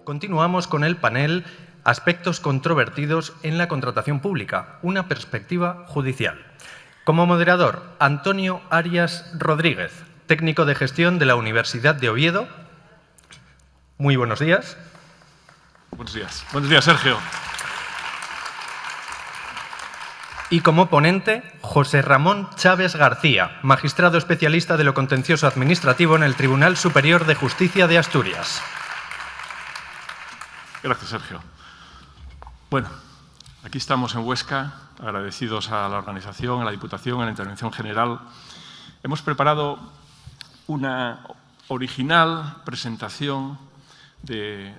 Continuamos con el panel Aspectos controvertidos en la contratación pública, una perspectiva judicial. Como moderador, Antonio Arias Rodríguez, técnico de gestión de la Universidad de Oviedo. Muy buenos días. Buenos días. Buenos días, Sergio. Y como ponente, José Ramón Chávez García, magistrado especialista de lo contencioso administrativo en el Tribunal Superior de Justicia de Asturias. Gracias, Sergio. Bueno, aquí estamos en Huesca, agradecidos a la organización, a la Diputación, a la intervención general. Hemos preparado una original presentación de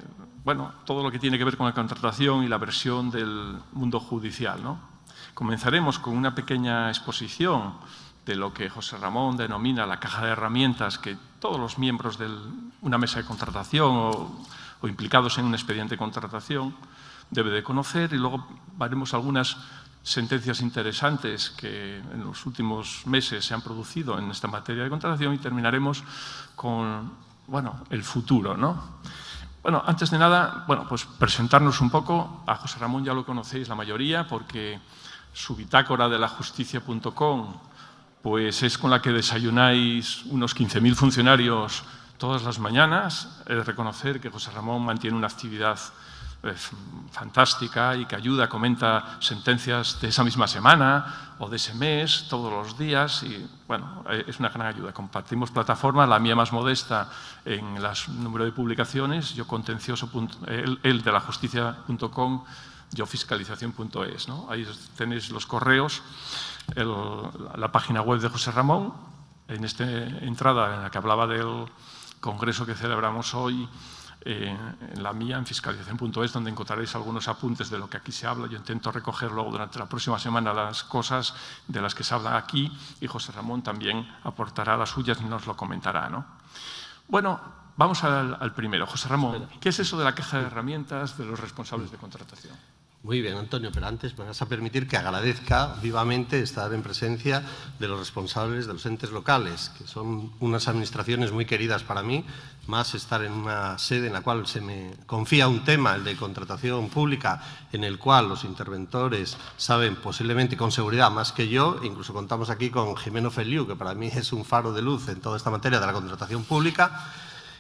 todo lo que tiene que ver con la contratación y la versión del mundo judicial, ¿no? Comenzaremos con una pequeña exposición de lo que José Ramón denomina la caja de herramientas que todos los miembros de una mesa de contratación o implicados en un expediente de contratación debe de conocer, y luego haremos algunas sentencias interesantes que en los últimos meses se han producido en esta materia de contratación, y terminaremos con el futuro, ¿no? Bueno, antes de nada, pues presentarnos un poco. A José Ramón ya lo conocéis la mayoría, porque su bitácora de lajusticia.com pues es con la que desayunáis unos 15.000 funcionarios todas las mañanas. He de reconocer que José Ramón mantiene una actividad fantástica y que ayuda, comenta sentencias de esa misma semana o de ese mes, todos los días, y es una gran ayuda. Compartimos plataforma, la mía más modesta en el número de publicaciones, yo contencioso, él de lajusticia.com, yo fiscalización.es, ¿no? Ahí tenéis los correos, la página web de José Ramón, en esta entrada en la que hablaba del congreso que celebramos hoy, en la mía, en fiscalización.es, donde encontraréis algunos apuntes de lo que aquí se habla. Yo intento recoger luego durante la próxima semana las cosas de las que se habla aquí, y José Ramón también aportará las suyas y nos lo comentará, ¿no? Bueno, vamos al primero. José Ramón, ¿qué es eso de la caja de herramientas de los responsables de contratación? Muy bien, Antonio, pero antes me vas a permitir que agradezca vivamente estar en presencia de los responsables de los entes locales, que son unas administraciones muy queridas para mí, más estar en una sede en la cual se me confía un tema, el de contratación pública, en el cual los interventores saben posiblemente con seguridad más que yo. Incluso contamos aquí con Jimeno Feliu, que para mí es un faro de luz en toda esta materia de la contratación pública.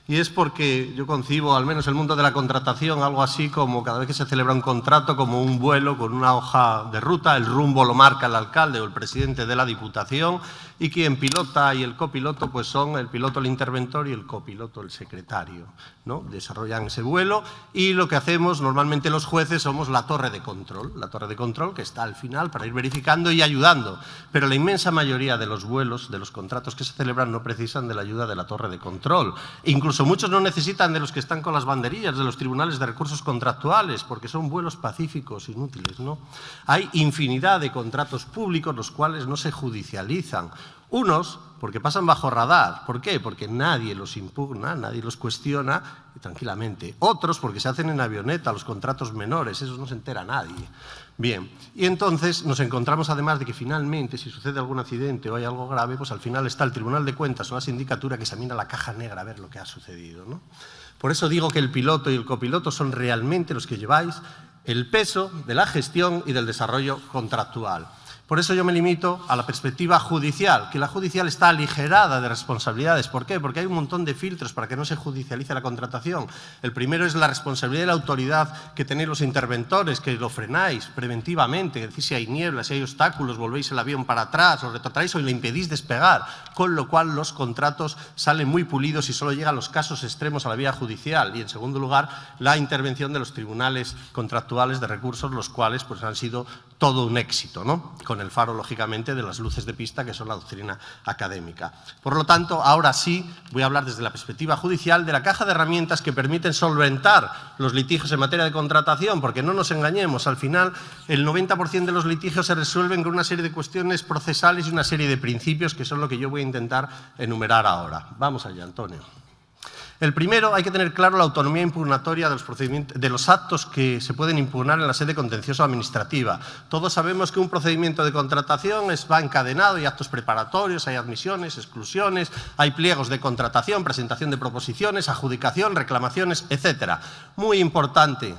Y es porque yo concibo, al menos el mundo de la contratación, algo así como cada vez que se celebra un contrato, como un vuelo con una hoja de ruta. El rumbo lo marca el alcalde o el presidente de la Diputación, y quien pilota y el copiloto pues son el piloto, el interventor, y el copiloto, el secretario, ¿no? Desarrollan ese vuelo, y lo que hacemos normalmente los jueces somos la torre de control que está al final para ir verificando y ayudando. Pero la inmensa mayoría de los vuelos, de los contratos que se celebran, no precisan de la ayuda de la torre de control. Incluso muchos no necesitan de los que están con las banderillas de los tribunales de recursos contractuales, porque son vuelos pacíficos, inútiles, ¿no? Hay infinidad de contratos públicos los cuales no se judicializan. Unos porque pasan bajo radar. ¿Por qué? Porque nadie los impugna, nadie los cuestiona, y tranquilamente. Otros porque se hacen en avioneta, los contratos menores, esos no se entera nadie. Bien, y entonces nos encontramos además de que finalmente, si sucede algún accidente o hay algo grave, pues al final está el Tribunal de Cuentas o la sindicatura que examina la caja negra a ver lo que ha sucedido, ¿no? Por eso digo que el piloto y el copiloto son realmente los que lleváis el peso de la gestión y del desarrollo contractual. Por eso yo me limito a la perspectiva judicial, que la judicial está aligerada de responsabilidades. ¿Por qué? Porque hay un montón de filtros para que no se judicialice la contratación. El primero es la responsabilidad de la autoridad que tenéis los interventores, que lo frenáis preventivamente, es decir, si hay niebla, si hay obstáculos, volvéis el avión para atrás, os retrotraéis o le impedís despegar, con lo cual los contratos salen muy pulidos y solo llegan los casos extremos a la vía judicial. Y en segundo lugar, la intervención de los tribunales contractuales de recursos, los cuales pues han sido todo un éxito, ¿no? Con el faro, lógicamente, de las luces de pista, que son la doctrina académica. Por lo tanto, ahora sí voy a hablar desde la perspectiva judicial de la caja de herramientas que permiten solventar los litigios en materia de contratación, porque no nos engañemos, al final el 90% de los litigios se resuelven con una serie de cuestiones procesales y una serie de principios que son lo que yo voy a intentar enumerar ahora. Vamos allá, Antonio. El primero, hay que tener claro la autonomía impugnatoria de los actos que se pueden impugnar en la sede contencioso administrativa. Todos sabemos que un procedimiento de contratación va encadenado, hay actos preparatorios, hay admisiones, exclusiones, hay pliegos de contratación, presentación de proposiciones, adjudicación, reclamaciones, etc. Muy importante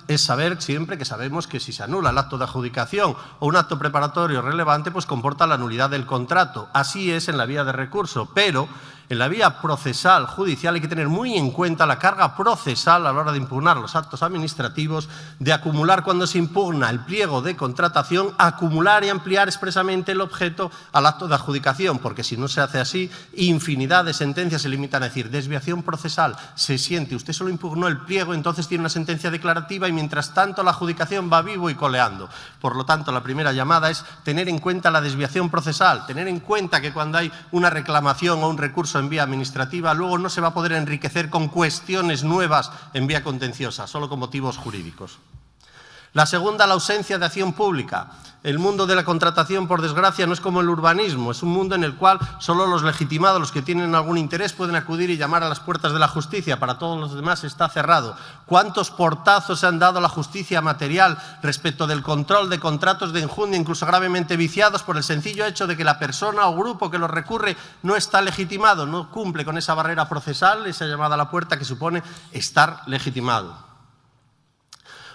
es saber siempre que sabemos que si se anula el acto de adjudicación o un acto preparatorio relevante, pues comporta la nulidad del contrato. Así es en la vía de recurso, pero en la vía procesal judicial hay que tener muy en cuenta la carga procesal a la hora de impugnar los actos administrativos, de acumular cuando se impugna el pliego de contratación, acumular y ampliar expresamente el objeto al acto de adjudicación, porque si no se hace así, infinidad de sentencias se limitan a decir desviación procesal, se siente, usted solo impugnó el pliego, entonces tiene una sentencia declarativa y mientras tanto la adjudicación va vivo y coleando. Por lo tanto, la primera llamada es tener en cuenta la desviación procesal, tener en cuenta que cuando hay una reclamación o un recurso en vía administrativa, luego no se va a poder enriquecer con cuestiones nuevas en vía contenciosa, solo con motivos jurídicos. La segunda, la ausencia de acción pública. El mundo de la contratación, por desgracia, no es como el urbanismo, es un mundo en el cual solo los legitimados, los que tienen algún interés, pueden acudir y llamar a las puertas de la justicia. Para todos los demás está cerrado. ¿Cuántos portazos se han dado a la justicia material respecto del control de contratos de enjundia, incluso gravemente viciados, por el sencillo hecho de que la persona o grupo que los recurre no está legitimado, no cumple con esa barrera procesal, esa llamada a la puerta que supone estar legitimado?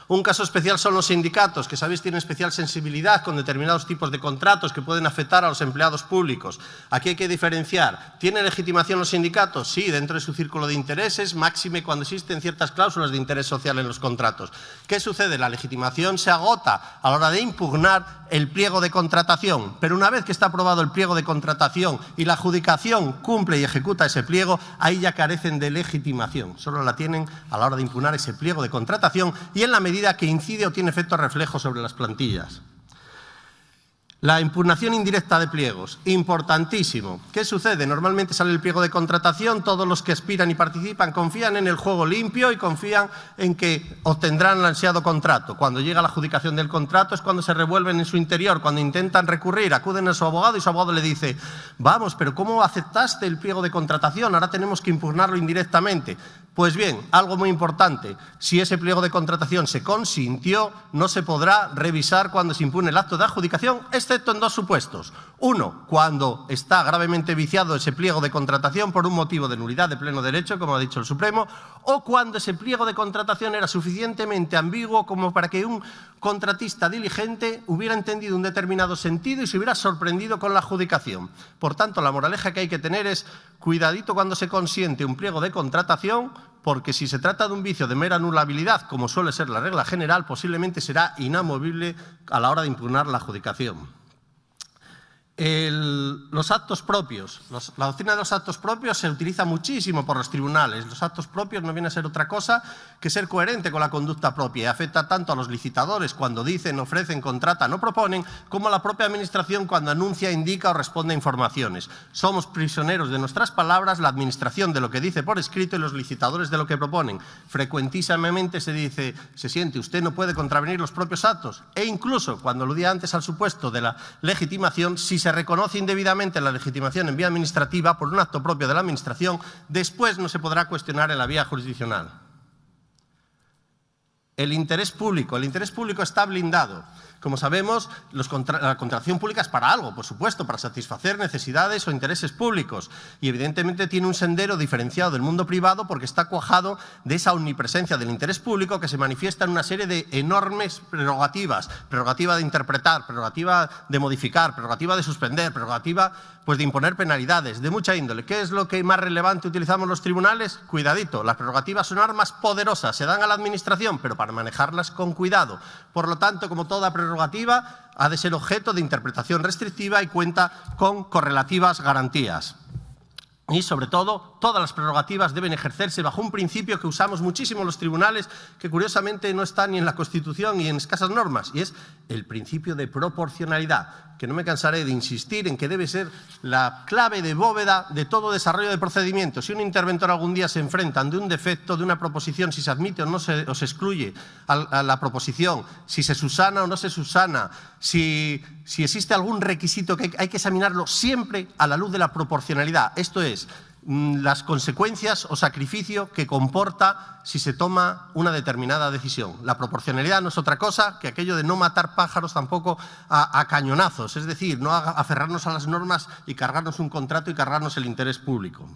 Un caso especial son los sindicatos, que sabéis tienen especial sensibilidad con determinados tipos de contratos que pueden afectar a los empleados públicos. Aquí hay que diferenciar. ¿Tienen legitimación los sindicatos? Sí, dentro de su círculo de intereses, máxime cuando existen ciertas cláusulas de interés social en los contratos. ¿Qué sucede? La legitimación se agota a la hora de impugnar el pliego de contratación, pero una vez que está aprobado el pliego de contratación y la adjudicación cumple y ejecuta ese pliego, ahí ya carecen de legitimación. Solo la tienen a la hora de impugnar ese pliego de contratación y en la medida que incide o tiene efecto reflejo sobre las plantillas. La impugnación indirecta de pliegos, importantísimo. ¿Qué sucede? Normalmente sale el pliego de contratación, todos los que aspiran y participan confían en el juego limpio y confían en que obtendrán el ansiado contrato. Cuando llega la adjudicación del contrato es cuando se revuelven en su interior, cuando intentan recurrir, acuden a su abogado y su abogado le dice: vamos, pero ¿cómo aceptaste el pliego de contratación? Ahora tenemos que impugnarlo indirectamente. Pues bien, algo muy importante, si ese pliego de contratación se consintió, no se podrá revisar cuando se impugne el acto de adjudicación, excepto en dos supuestos. Uno, cuando está gravemente viciado ese pliego de contratación por un motivo de nulidad de pleno derecho, como ha dicho el Supremo, o cuando ese pliego de contratación era suficientemente ambiguo como para que un contratista diligente hubiera entendido un determinado sentido y se hubiera sorprendido con la adjudicación. Por tanto, la moraleja que hay que tener es cuidadito cuando se consiente un pliego de contratación, porque si se trata de un vicio de mera anulabilidad, como suele ser la regla general, posiblemente será inamovible a la hora de impugnar la adjudicación. Los actos propios. La doctrina de los actos propios se utiliza muchísimo por los tribunales. Los actos propios no viene a ser otra cosa que ser coherente con la conducta propia y afecta tanto a los licitadores cuando dicen, ofrecen, contratan o proponen, como a la propia administración cuando anuncia, indica o responde a informaciones. Somos prisioneros de nuestras palabras, la administración de lo que dice por escrito y los licitadores de lo que proponen. Frecuentísimamente se siente, usted no puede contravenir los propios actos e incluso, cuando aludía antes al supuesto de la legitimación, si se reconoce indebidamente la legitimación en vía administrativa por un acto propio de la administración, después no se podrá cuestionar en la vía jurisdiccional. El interés público está blindado. Como sabemos, la contratación pública es para algo, por supuesto, para satisfacer necesidades o intereses públicos. Y evidentemente tiene un sendero diferenciado del mundo privado porque está cuajado de esa omnipresencia del interés público que se manifiesta en una serie de enormes prerrogativas. Prerrogativa de interpretar, prerrogativa de modificar, prerrogativa de suspender, prerrogativa de imponer penalidades de mucha índole. ¿Qué es lo que más relevante utilizamos los tribunales? Cuidadito, las prerrogativas son armas poderosas, se dan a la administración, pero para manejarlas con cuidado. Por lo tanto, como toda prerrogativa, ha de ser objeto de interpretación restrictiva y cuenta con correlativas garantías. Y, sobre todo, todas las prerrogativas deben ejercerse bajo un principio que usamos muchísimo los tribunales, que curiosamente no está ni en la Constitución ni en escasas normas, y es el principio de proporcionalidad, que no me cansaré de insistir en que debe ser la clave de bóveda de todo desarrollo de procedimientos. Si un interventor algún día se enfrenta ante un defecto de una proposición, si se admite o no se excluye a la proposición, si se subsana o no se subsana, si existe algún requisito que hay que examinarlo siempre a la luz de la proporcionalidad. Esto es, las consecuencias o sacrificio que comporta si se toma una determinada decisión. La proporcionalidad no es otra cosa que aquello de no matar pájaros tampoco a cañonazos, es decir, no aferrarnos a las normas y cargarnos un contrato y cargarnos el interés público.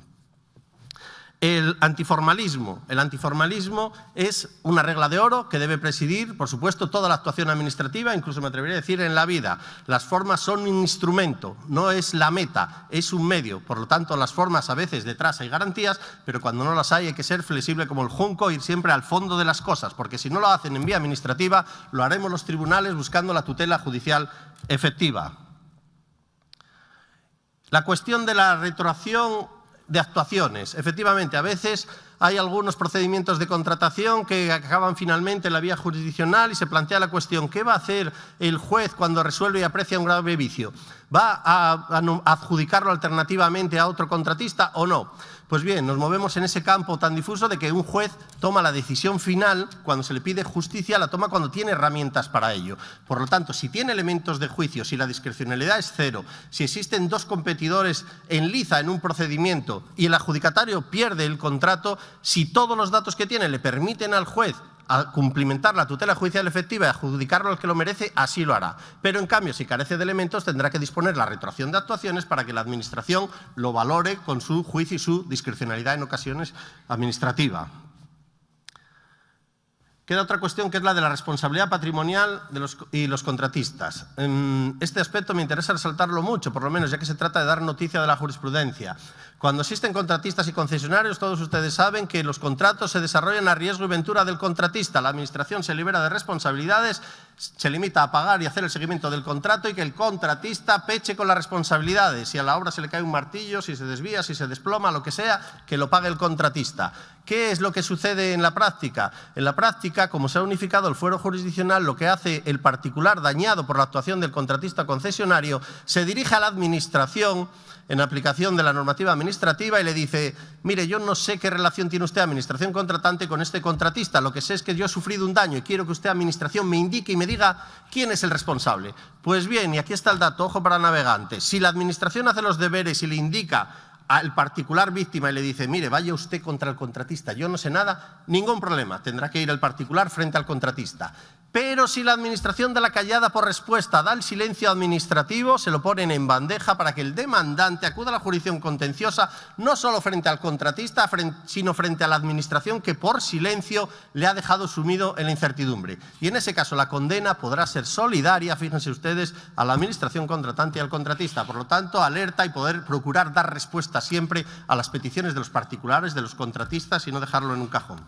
El antiformalismo. El antiformalismo es una regla de oro que debe presidir, por supuesto, toda la actuación administrativa, incluso me atrevería a decir en la vida. Las formas son un instrumento, no es la meta, es un medio. Por lo tanto, las formas a veces detrás hay garantías, pero cuando no las hay que ser flexible como el junco, ir siempre al fondo de las cosas, porque si no lo hacen en vía administrativa, lo haremos los tribunales buscando la tutela judicial efectiva. La cuestión de la retroacción de actuaciones. Efectivamente, a veces hay algunos procedimientos de contratación que acaban finalmente en la vía jurisdiccional y se plantea la cuestión, ¿qué va a hacer el juez cuando resuelve y aprecia un grave vicio? ¿Va a adjudicarlo alternativamente a otro contratista o no? Pues bien, nos movemos en ese campo tan difuso de que un juez toma la decisión final, cuando se le pide justicia, la toma cuando tiene herramientas para ello. Por lo tanto, si tiene elementos de juicio, si la discrecionalidad es cero, si existen dos competidores en liza en un procedimiento y el adjudicatario pierde el contrato, si todos los datos que tiene le permiten al juez a cumplimentar la tutela judicial efectiva y adjudicarlo al que lo merece, así lo hará. Pero, en cambio, si carece de elementos, tendrá que disponer la retroacción de actuaciones para que la Administración lo valore con su juicio y su discrecionalidad en ocasiones administrativa. Queda otra cuestión que es la de la responsabilidad patrimonial y los contratistas. En este aspecto me interesa resaltarlo mucho, por lo menos ya que se trata de dar noticia de la jurisprudencia. Cuando existen contratistas y concesionarios, todos ustedes saben que los contratos se desarrollan a riesgo y ventura del contratista. La Administración se libera de responsabilidades, se limita a pagar y hacer el seguimiento del contrato y que el contratista peche con las responsabilidades. Si a la obra se le cae un martillo, si se desvía, si se desploma, lo que sea, que lo pague el contratista. ¿Qué es lo que sucede en la práctica? En la práctica, como se ha unificado el fuero jurisdiccional, lo que hace el particular dañado por la actuación del contratista concesionario se dirige a la Administración en aplicación de la normativa administrativa y le dice, mire, yo no sé qué relación tiene usted, Administración contratante, con este contratista. Lo que sé es que yo he sufrido un daño y quiero que usted, Administración, me indique y me diga quién es el responsable. Pues bien, y aquí está el dato, ojo para navegantes. Si la Administración hace los deberes y le indica al particular víctima y le dice, mire, vaya usted contra el contratista, yo no sé nada, ningún problema, tendrá que ir el particular frente al contratista. Pero si la Administración da la callada por respuesta, da el silencio administrativo, se lo ponen en bandeja para que el demandante acuda a la jurisdicción contenciosa, no solo frente al contratista, sino frente a la Administración que por silencio le ha dejado sumido en la incertidumbre. Y en ese caso la condena podrá ser solidaria, fíjense ustedes, a la Administración contratante y al contratista. Por lo tanto, alerta y poder procurar dar respuesta siempre a las peticiones de los particulares, de los contratistas y no dejarlo en un cajón.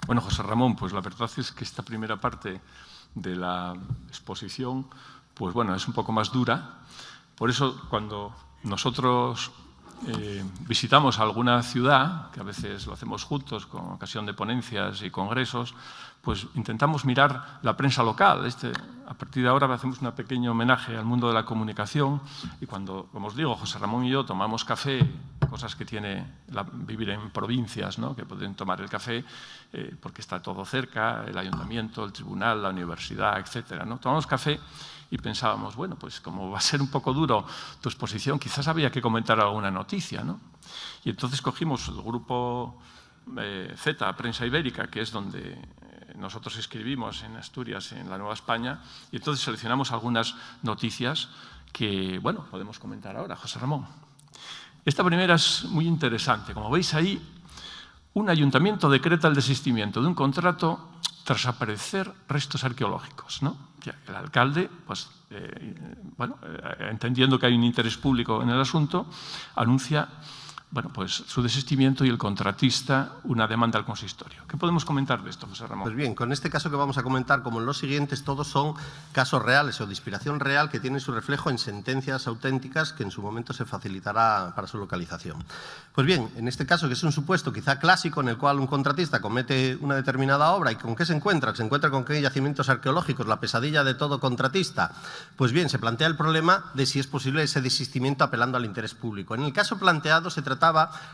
Bueno, José Ramón, pues la verdad es que esta primera parte de la exposición, pues bueno, es un poco más dura. Por eso, cuando nosotros visitamos alguna ciudad, que a veces lo hacemos juntos con ocasión de ponencias y congresos, pues intentamos mirar la prensa local. A partir de ahora hacemos un pequeño homenaje al mundo de la comunicación y cuando, como os digo, José Ramón y yo tomamos café, cosas que tiene vivir en provincias, ¿no? Que pueden tomar el café porque está todo cerca, el ayuntamiento, el tribunal, la universidad, etcétera, ¿no? Tomamos café y pensábamos, bueno, pues como va a ser un poco duro tu exposición, quizás había que comentar alguna noticia, ¿no? Y entonces cogimos el grupo Z, Prensa Ibérica, que es donde nosotros escribimos en Asturias, en la Nueva España, y entonces seleccionamos algunas noticias que, bueno, podemos comentar ahora, José Ramón. Esta primera es muy interesante. Como veis ahí, un ayuntamiento decreta el desistimiento de un contrato tras aparecer restos arqueológicos, ¿no? Ya, el alcalde, pues, entendiendo que hay un interés público en el asunto, anuncia pues, su desistimiento y el contratista una demanda al consistorio. ¿Qué podemos comentar de esto, José Ramón? Pues bien, con este caso que vamos a comentar, como en los siguientes, todos son casos reales o de inspiración real que tienen su reflejo en sentencias auténticas que en su momento se facilitará para su localización. Pues bien, en este caso, que es un supuesto quizá clásico en el cual un contratista comete una determinada obra y ¿con qué se encuentra? Se encuentra con que hay yacimientos arqueológicos, la pesadilla de todo contratista. Pues bien, se plantea el problema de si es posible ese desistimiento apelando al interés público. En el caso planteado se trataba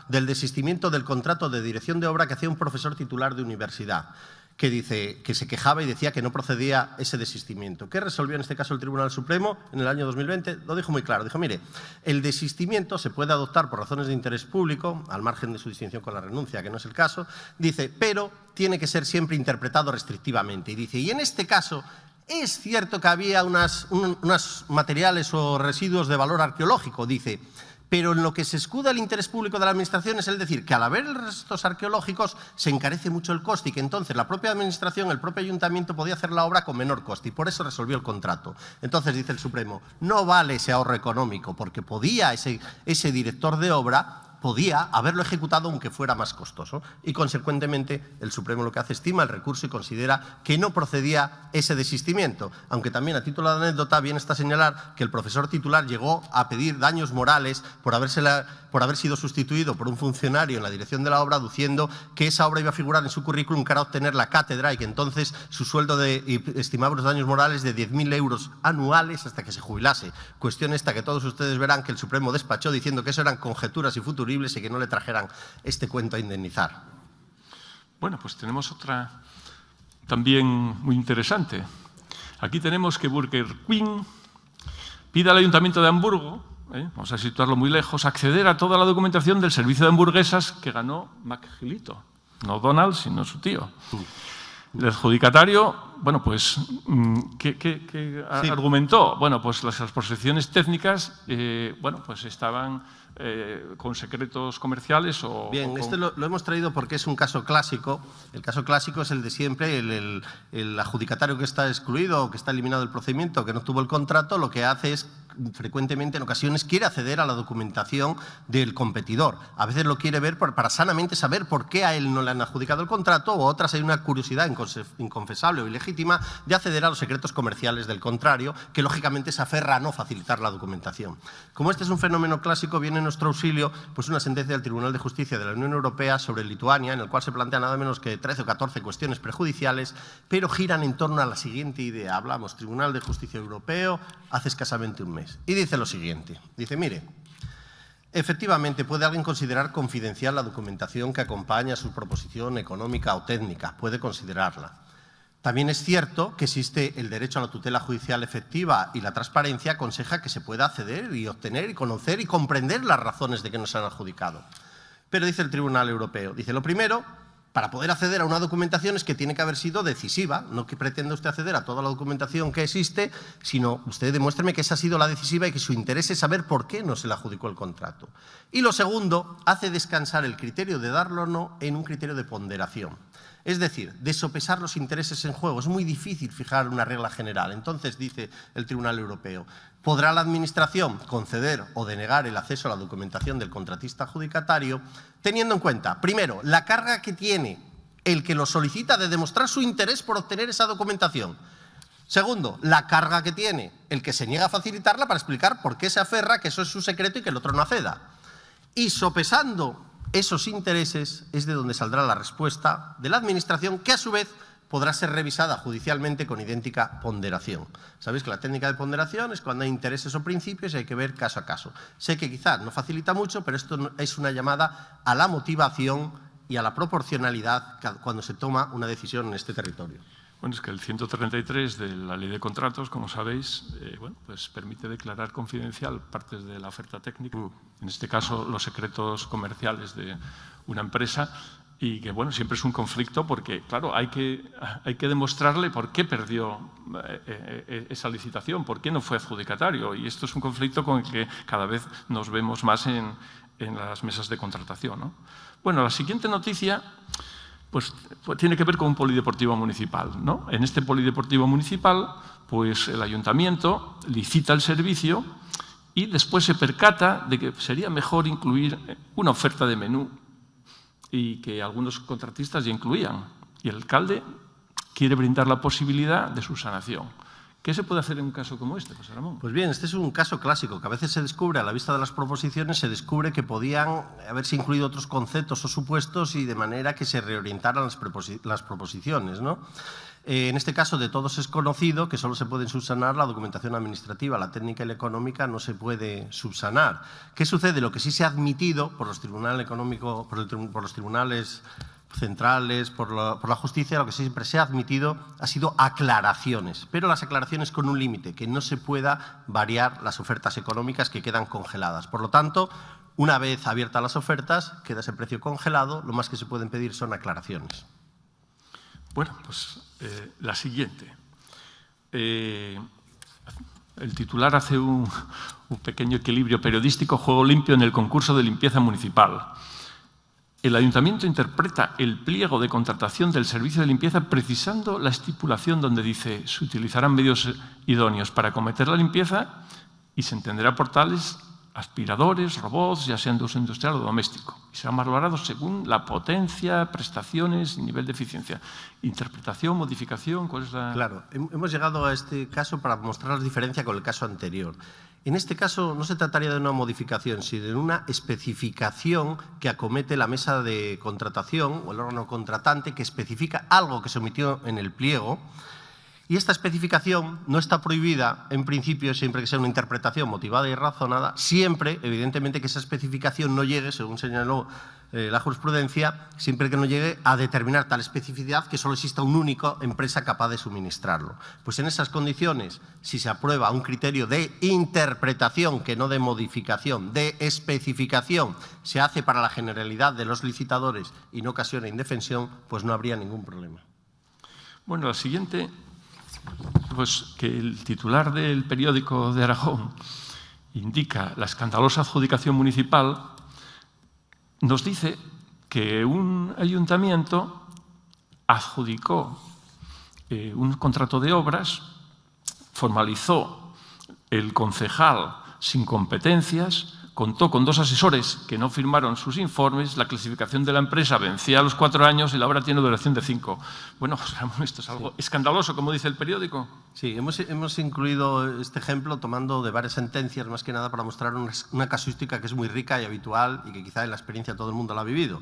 del desistimiento del contrato de dirección de obra que hacía un profesor titular de universidad. que se quejaba y decía que no procedía ese desistimiento. ¿Qué resolvió en este caso el Tribunal Supremo en el año 2020? Lo dijo muy claro. Dijo, mire, el desistimiento se puede adoptar por razones de interés público, al margen de su distinción con la renuncia, que no es el caso, dice, pero tiene que ser siempre interpretado restrictivamente. Y dice, y en este caso es cierto que había unos materiales o residuos de valor arqueológico, dice, pero en lo que se escuda el interés público de la Administración es el decir que al haber restos arqueológicos se encarece mucho el coste y que entonces la propia Administración, el propio Ayuntamiento podía hacer la obra con menor coste y por eso resolvió el contrato. Entonces dice el Supremo, no vale ese ahorro económico porque podía ese director de obra podía haberlo ejecutado aunque fuera más costoso y, consecuentemente, el Supremo lo que hace estima el recurso y considera que no procedía ese desistimiento, aunque también a título de anécdota bien está señalar que el profesor titular llegó a pedir daños morales por haber sido sustituido por un funcionario en la dirección de la obra, aduciendo que esa obra iba a figurar en su currículum para obtener la cátedra y que entonces su sueldo estimaba los daños morales de 10.000 euros anuales hasta que se jubilase. Cuestión esta que todos ustedes verán que el Supremo despachó diciendo que eso eran conjeturas y futuristas y que no le trajeran este cuento a indemnizar. Bueno, pues tenemos otra también muy interesante. Aquí tenemos que Burger King pide al Ayuntamiento de Hamburgo, vamos a situarlo muy lejos, acceder a toda la documentación del servicio de hamburguesas que ganó McGilito, no Donald, sino su tío. El adjudicatario, bueno, pues, ¿qué argumentó? Bueno, pues las exposiciones técnicas, bueno, pues estaban con secretos comerciales o… Bien, este lo hemos traído porque es un caso clásico. El caso clásico es el de siempre, el adjudicatario que está excluido o que está eliminado del procedimiento, que no tuvo el contrato, lo que hace es frecuentemente, en ocasiones, quiere acceder a la documentación del competidor. A veces lo quiere ver para sanamente saber por qué a él no le han adjudicado el contrato, o otras hay una curiosidad inconfesable o ilegítima de acceder a los secretos comerciales del contrario, que lógicamente se aferra a no facilitar la documentación. Como este es un fenómeno clásico, viene en nuestro auxilio pues una sentencia del Tribunal de Justicia de la Unión Europea sobre Lituania, en el cual se plantea nada menos que 13 o 14 cuestiones prejudiciales, pero giran en torno a la siguiente idea. Hablamos Tribunal de Justicia Europeo hace escasamente un mes. Y dice lo siguiente, dice, mire, efectivamente puede alguien considerar confidencial la documentación que acompaña a su proposición económica o técnica, puede considerarla. También es cierto que existe el derecho a la tutela judicial efectiva y la transparencia aconseja que se pueda acceder y obtener y conocer y comprender las razones de que no se han adjudicado. Pero dice el Tribunal Europeo, dice, lo primero, para poder acceder a una documentación es que tiene que haber sido decisiva, no que pretenda usted acceder a toda la documentación que existe, sino usted demuéstreme que esa ha sido la decisiva y que su interés es saber por qué no se le adjudicó el contrato. Y lo segundo, hace descansar el criterio de darlo o no en un criterio de ponderación. Es decir, de sopesar los intereses en juego. Es muy difícil fijar una regla general. Entonces, dice el Tribunal Europeo, ¿podrá la Administración conceder o denegar el acceso a la documentación del contratista adjudicatario teniendo en cuenta, primero, la carga que tiene el que lo solicita de demostrar su interés por obtener esa documentación? Segundo, la carga que tiene el que se niega a facilitarla para explicar por qué se aferra que eso es su secreto y que el otro no acceda. Y sopesando esos intereses es de donde saldrá la respuesta de la Administración, que a su vez podrá ser revisada judicialmente con idéntica ponderación. Sabéis que la técnica de ponderación es cuando hay intereses o principios y hay que ver caso a caso. Sé que quizás no facilita mucho, pero esto es una llamada a la motivación y a la proporcionalidad cuando se toma una decisión en este territorio. Bueno, es que el 133 de la Ley de Contratos, como sabéis, bueno, pues permite declarar confidencial partes de la oferta técnica, en este caso los secretos comerciales de una empresa, y que bueno, siempre es un conflicto porque, claro, hay que demostrarle por qué perdió esa licitación, por qué no fue adjudicatario, y esto es un conflicto con el que cada vez nos vemos más en las mesas de contratación, ¿no? Bueno, la siguiente noticia pues tiene que ver con un polideportivo municipal, ¿no? En este polideportivo municipal, pues el ayuntamiento licita el servicio y después se percata de que sería mejor incluir una oferta de menú y que algunos contratistas ya incluían. Y el alcalde quiere brindar la posibilidad de subsanación. ¿Qué se puede hacer en un caso como este, José Ramón? Pues bien, este es un caso clásico, que a veces se descubre, a la vista de las proposiciones, se descubre que podían haberse incluido otros conceptos o supuestos y de manera que se reorientaran las proposiciones, ¿no? En este caso, de todos es conocido que solo se pueden subsanar la documentación administrativa, la técnica y la económica no se puede subsanar. ¿Qué sucede? Lo que sí se ha admitido por los tribunales centrales, por la justicia, lo que siempre se ha admitido ha sido aclaraciones, pero las aclaraciones con un límite, que no se pueda variar las ofertas económicas que quedan congeladas. Por lo tanto, una vez abiertas las ofertas, queda ese precio congelado, lo más que se pueden pedir son aclaraciones. Bueno, pues la siguiente. El titular hace un pequeño equilibrio periodístico, juego limpio en el concurso de limpieza municipal. El Ayuntamiento interpreta el pliego de contratación del servicio de limpieza precisando la estipulación donde dice se utilizarán medios idóneos para acometer la limpieza y se entenderá por tales aspiradores, robots, ya sean de uso industrial o doméstico. Y serán valorados según la potencia, prestaciones y nivel de eficiencia. Interpretación, modificación, ¿cuál es la...? Claro, hemos llegado a este caso para mostrar la diferencia con el caso anterior. En este caso no se trataría de una modificación, sino de una especificación que acomete la mesa de contratación o el órgano contratante que especifica algo que se omitió en el pliego. Y esta especificación no está prohibida, en principio, siempre que sea una interpretación motivada y razonada, siempre, evidentemente, que esa especificación no llegue, según señaló la jurisprudencia, siempre que no llegue a determinar tal especificidad que solo exista una única empresa capaz de suministrarlo. Pues en esas condiciones, si se aprueba un criterio de interpretación, que no de modificación, de especificación, se hace para la generalidad de los licitadores y no ocasiona indefensión, pues no habría ningún problema. Bueno, la siguiente... Pues que el titular del periódico de Aragón indica la escandalosa adjudicación municipal, nos dice que un ayuntamiento adjudicó un contrato de obras, formalizó el concejal sin competencias, contó con 2 asesores que no firmaron sus informes, la clasificación de la empresa vencía a los 4 años y la obra tiene duración de 5. Bueno, esto es algo escandaloso, como dice el periódico. Sí, hemos incluido este ejemplo tomando de varias sentencias, más que nada para mostrar una casuística que es muy rica y habitual y que quizá en la experiencia todo el mundo la ha vivido.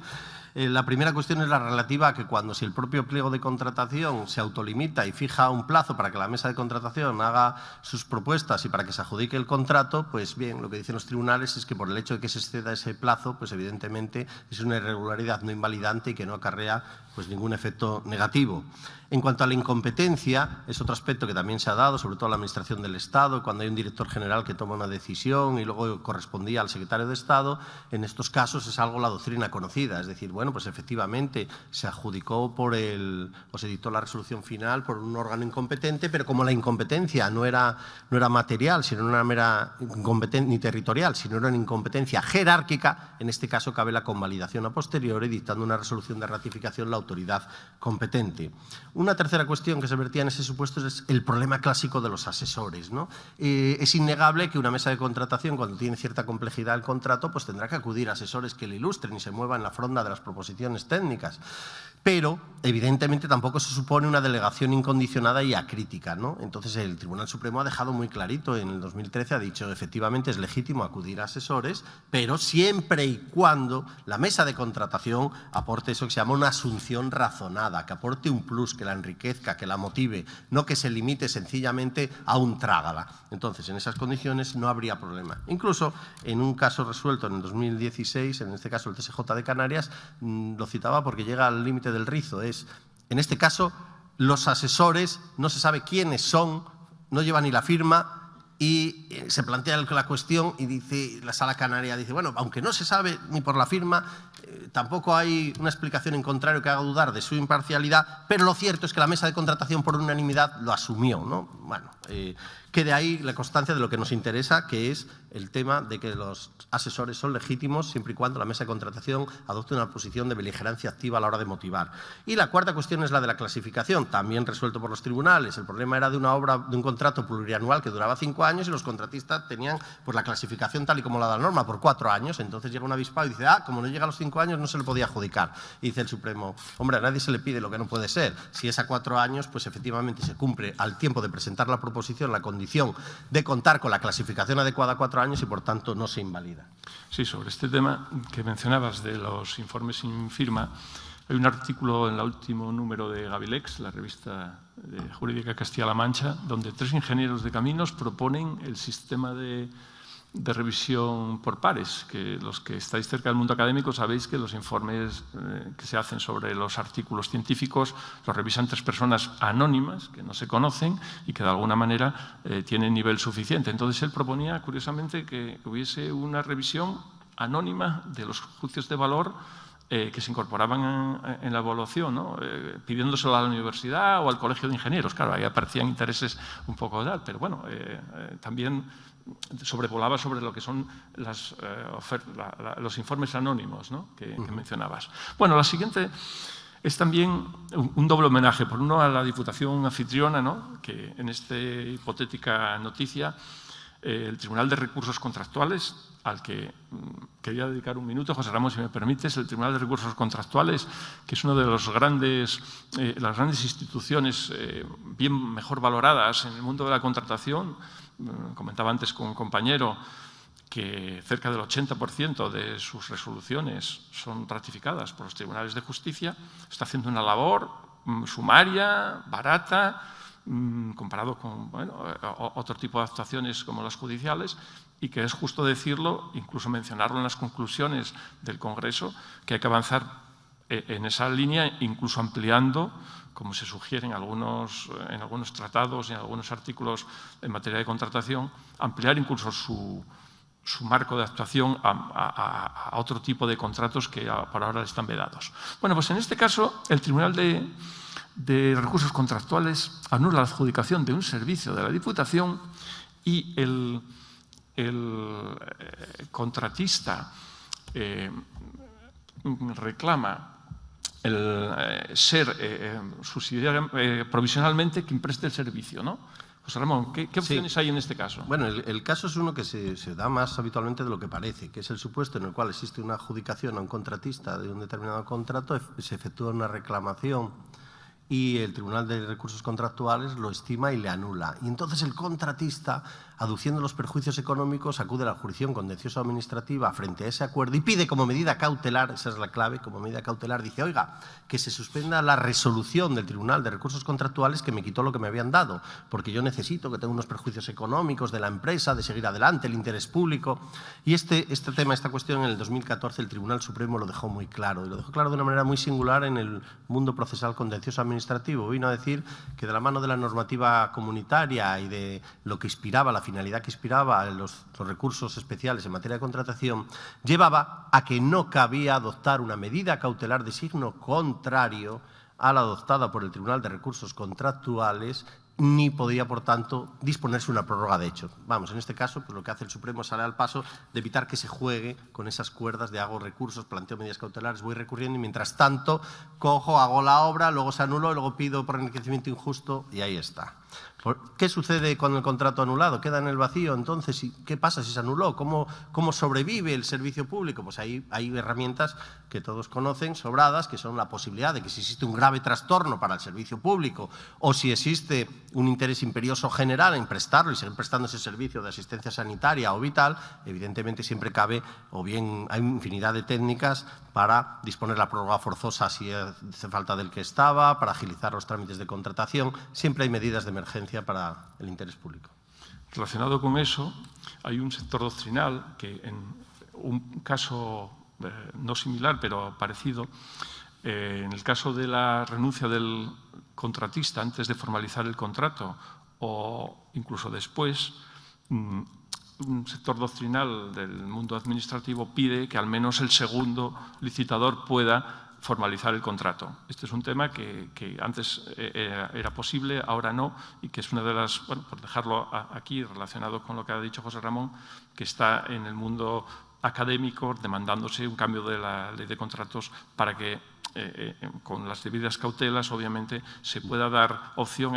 La primera cuestión es la relativa a que cuando si el propio pliego de contratación se autolimita y fija un plazo para que la mesa de contratación haga sus propuestas y para que se adjudique el contrato, pues bien, lo que dicen los tribunales es que por el hecho de que se exceda ese plazo, pues evidentemente es una irregularidad no invalidante y que no acarrea pues ningún efecto negativo. En cuanto a la incompetencia, es otro aspecto que también se ha dado, sobre todo a la Administración del Estado, cuando hay un director general que toma una decisión y luego correspondía al secretario de Estado. En estos casos es algo la doctrina conocida, es decir, bueno, pues efectivamente se adjudicó o se dictó la resolución final por un órgano incompetente, pero como la incompetencia no era material, sino una mera incompetencia, ni territorial, sino era una incompetencia jerárquica, en este caso cabe la convalidación a posteriori, dictando una resolución de ratificación la autoridad competente. Una tercera cuestión que se vertía en ese supuesto es el problema clásico de los asesores, ¿no? Es innegable que una mesa de contratación, cuando tiene cierta complejidad el contrato, pues tendrá que acudir a asesores que le ilustren y se muevan en la fronda de las proposiciones técnicas. Pero, evidentemente, tampoco se supone una delegación incondicionada y acrítica, ¿no? Entonces, el Tribunal Supremo ha dejado muy clarito, en el 2013 ha dicho, efectivamente, es legítimo acudir a asesores, pero siempre y cuando la mesa de contratación aporte eso que se llama una asunción razonada, que aporte un plus, que la enriquezca, que la motive, no que se limite sencillamente a un trágala. Entonces, en esas condiciones no habría problema. Incluso, en un caso resuelto en el 2016, en este caso el TSJ de Canarias, lo citaba porque llega al límite del rizo. En este caso, los asesores no se sabe quiénes son, no llevan ni la firma y se plantea la cuestión y dice la Sala Canaria, dice, bueno, aunque no se sabe ni por la firma, tampoco hay una explicación en contrario que haga dudar de su imparcialidad, pero lo cierto es que la mesa de contratación por unanimidad lo asumió, ¿no? Bueno, quede ahí la constancia de lo que nos interesa, que es el tema de que los asesores son legítimos siempre y cuando la mesa de contratación adopte una posición de beligerancia activa a la hora de motivar. Y la cuarta cuestión es la de la clasificación, también resuelto por los tribunales. El problema era de una obra, de un contrato plurianual que duraba 5 años y los contratistas tenían pues, la clasificación tal y como la da la norma, por 4 años. Entonces llega un avispado y dice, como no llega a los 5 años no se le podía adjudicar. Y dice el Supremo, hombre, a nadie se le pide lo que no puede ser. Si es a 4 años, pues efectivamente se cumple al tiempo de presentar la proposición la condición de contar con la clasificación adecuada a 4 años y, por tanto, no se invalida. Sí, sobre este tema que mencionabas de los informes sin firma, hay un artículo en el último número de Gabilex, la revista jurídica Castilla-La Mancha, donde 3 ingenieros de caminos proponen el sistema de revisión por pares, que los que estáis cerca del mundo académico sabéis que los informes que se hacen sobre los artículos científicos los revisan 3 personas anónimas que no se conocen y que de alguna manera tienen nivel suficiente. Entonces él proponía, curiosamente, que hubiese una revisión anónima de los juicios de valor que se incorporaban en la evaluación, ¿no? Pidiéndoselo a la universidad o al colegio de ingenieros. Claro, ahí aparecían intereses un poco de tal, pero bueno, también sobrevolaba sobre lo que son los informes anónimos, ¿no? que mencionabas. Bueno, la siguiente es también un doble homenaje. Por uno, a la Diputación anfitriona, ¿no? que en esta hipotética noticia, el Tribunal de Recursos Contractuales, al que quería dedicar un minuto, José Ramón, si me permites, el Tribunal de Recursos Contractuales, que es una de las grandes instituciones bien mejor valoradas en el mundo de la contratación. Comentaba antes con un compañero que cerca del 80% de sus resoluciones son ratificadas por los tribunales de justicia. Está haciendo una labor sumaria, barata, comparado con otro tipo de actuaciones como las judiciales, y que es justo decirlo, incluso mencionarlo en las conclusiones del Congreso, que hay que avanzar en esa línea, incluso ampliando, como se sugiere en algunos tratados y en algunos artículos en materia de contratación, ampliar incluso su marco de actuación a otro tipo de contratos que por ahora están vedados. Bueno, pues en este caso, el Tribunal de Recursos Contractuales anula la adjudicación de un servicio de la Diputación y el contratista reclama ser subsidiario provisionalmente quien preste el servicio, ¿no? José Ramón, ¿qué opciones hay en este caso? Bueno, el caso es uno que se da más habitualmente de lo que parece, que es el supuesto en el cual existe una adjudicación a un contratista de un determinado contrato, se efectúa una reclamación y el Tribunal de Recursos Contractuales lo estima y le anula. Y entonces el contratista, aduciendo los perjuicios económicos, acude a la jurisdicción contencioso administrativa frente a ese acuerdo y pide como medida cautelar, esa es la clave, como medida cautelar, dice, oiga, que se suspenda la resolución del Tribunal de Recursos Contractuales que me quitó lo que me habían dado, porque yo necesito, que tengo unos perjuicios económicos de la empresa, de seguir adelante, el interés público. Y este tema, esta cuestión, en el 2014 el Tribunal Supremo lo dejó muy claro, y lo dejó claro de una manera muy singular en el mundo procesal contencioso administrativo. Vino a decir que de la mano de la normativa comunitaria y de lo que inspiraba, la finalidad que inspiraba los recursos especiales en materia de contratación, llevaba a que no cabía adoptar una medida cautelar de signo contrario a la adoptada por el Tribunal de Recursos Contractuales, ni podía, por tanto, disponerse una prórroga de hecho. Vamos, en este caso, pues lo que hace el Supremo sale al paso de evitar que se juegue con esas cuerdas de hago recursos, planteo medidas cautelares, voy recurriendo y mientras tanto cojo, hago la obra, luego se anuló, luego pido por enriquecimiento injusto y ahí está. ¿Qué sucede con el contrato anulado? ¿Queda en el vacío? Entonces, ¿qué pasa si se anuló? ¿Cómo sobrevive el servicio público? Pues hay herramientas que todos conocen, sobradas, que son la posibilidad de que si existe un grave trastorno para el servicio público o si existe un interés imperioso general en prestarlo y seguir prestando ese servicio de asistencia sanitaria o vital, evidentemente siempre cabe, o bien hay infinidad de técnicas para disponer la prórroga forzosa si hace falta del que estaba, para agilizar los trámites de contratación. Siempre hay medidas de emergencia para el interés público. Relacionado con eso, hay un sector doctrinal que en un caso no similar pero parecido, en el caso de la renuncia del contratista antes de formalizar el contrato o incluso después, un sector doctrinal del mundo administrativo pide que al menos el segundo licitador pueda formalizar el contrato. Este es un tema que antes era posible, ahora no, y que es una de las, bueno, por dejarlo aquí relacionado con lo que ha dicho José Ramón, que está en el mundo académico demandándose un cambio de la ley de contratos para que con las debidas cautelas, obviamente, se pueda dar opción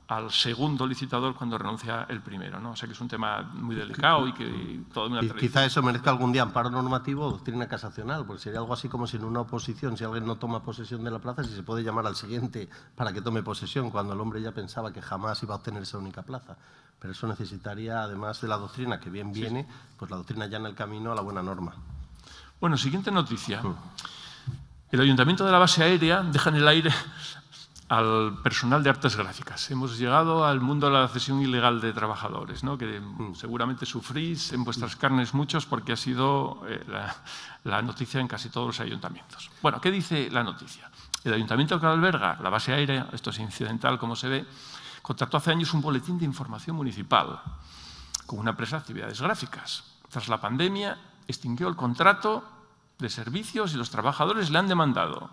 al segundo licitador cuando renuncia el primero, ¿no? O sea que es un tema muy delicado y que toda una tradición. Quizá eso merezca algún día amparo normativo o doctrina casacional, porque sería algo así como si en una oposición, si alguien no toma posesión de la plaza, si se puede llamar al siguiente para que tome posesión, cuando el hombre ya pensaba que jamás iba a obtener esa única plaza. Pero eso necesitaría, además de la doctrina, que bien viene, pues la doctrina ya en el camino a la buena norma. Bueno, siguiente noticia. El Ayuntamiento de la Base Aérea deja en el aire al personal de artes gráficas. Hemos llegado al mundo de la cesión ilegal de trabajadores, ¿no? Que seguramente sufrís en vuestras carnes muchos porque ha sido la noticia en casi todos los ayuntamientos. Bueno, ¿qué dice la noticia? El ayuntamiento que alberga la base aérea, esto es incidental como se ve, contrató hace años un boletín de información municipal con una empresa de actividades gráficas. Tras la pandemia, extinguió el contrato de servicios y los trabajadores le han demandado